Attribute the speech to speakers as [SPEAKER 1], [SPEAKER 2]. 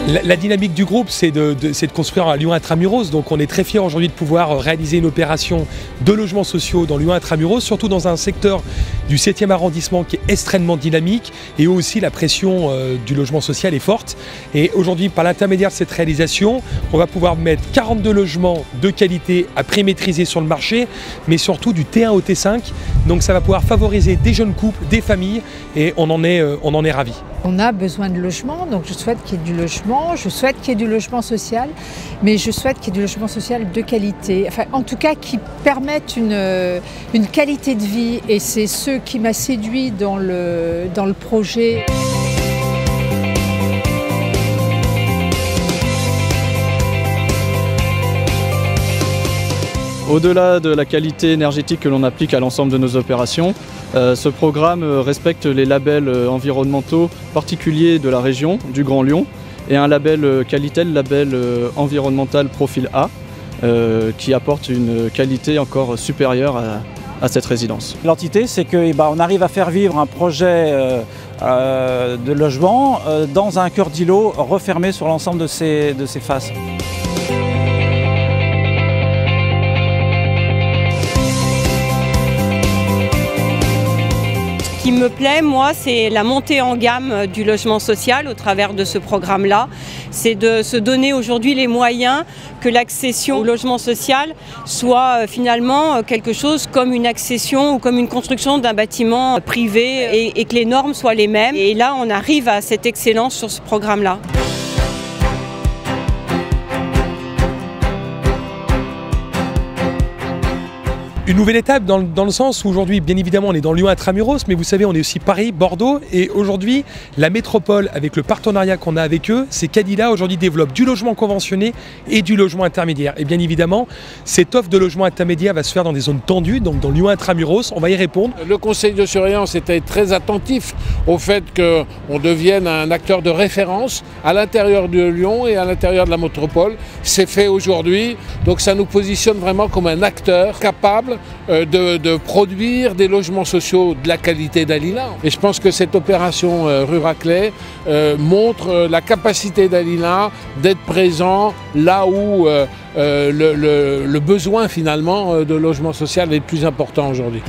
[SPEAKER 1] La dynamique du groupe, c'est de construire un Lyon intramuros. Donc on est très fiers aujourd'hui de pouvoir réaliser une opération de logements sociaux dans Lyon intramuros, surtout dans un secteur du 7e arrondissement qui est extrêmement dynamique et où aussi la pression du logement social est forte. Et aujourd'hui, par l'intermédiaire de cette réalisation, on va pouvoir mettre 42 logements de qualité à prix maîtrisé sur le marché, mais surtout du T1 au T5. Donc ça va pouvoir favoriser des jeunes couples, des familles, et on en est ravis.
[SPEAKER 2] On a besoin de logement, donc je souhaite qu'il y ait du logement, je souhaite qu'il y ait du logement social, mais je souhaite qu'il y ait du logement social de qualité, enfin en tout cas qui permette une qualité de vie, et c'est ce qui m'a séduit dans le projet.
[SPEAKER 3] Au-delà de la qualité énergétique que l'on applique à l'ensemble de nos opérations, ce programme respecte les labels environnementaux particuliers de la région, du Grand Lyon, et un label Qualitel, label environnemental profil A, qui apporte une qualité encore supérieure à cette résidence.
[SPEAKER 4] L'entité, c'est qu'on arrive à faire vivre un projet de logement dans un cœur d'îlot refermé sur l'ensemble de ses faces.
[SPEAKER 5] Ce qui me plaît, moi, c'est la montée en gamme du logement social au travers de ce programme-là. C'est de se donner aujourd'hui les moyens que l'accession au logement social soit finalement quelque chose comme une accession ou comme une construction d'un bâtiment privé et que les normes soient les mêmes. Et là, on arrive à cette excellence sur ce programme-là.
[SPEAKER 1] Une nouvelle étape dans le sens où aujourd'hui, bien évidemment, on est dans Lyon intramuros, mais vous savez, on est aussi Paris, Bordeaux, et aujourd'hui, la métropole, avec le partenariat qu'on a avec eux, c'est qu'Adila aujourd'hui développe du logement conventionné et du logement intermédiaire. Et bien évidemment, cette offre de logement intermédiaire va se faire dans des zones tendues, donc dans Lyon intramuros, on va y répondre.
[SPEAKER 6] Le conseil de surveillance était très attentif au fait qu'on devienne un acteur de référence à l'intérieur de Lyon et à l'intérieur de la métropole. C'est fait aujourd'hui, donc ça nous positionne vraiment comme un acteur capable de produire des logements sociaux de la qualité d'Adila. Et je pense que cette opération rue Raclay montre la capacité d'Adila d'être présent là où le besoin finalement de logement social est le plus important aujourd'hui.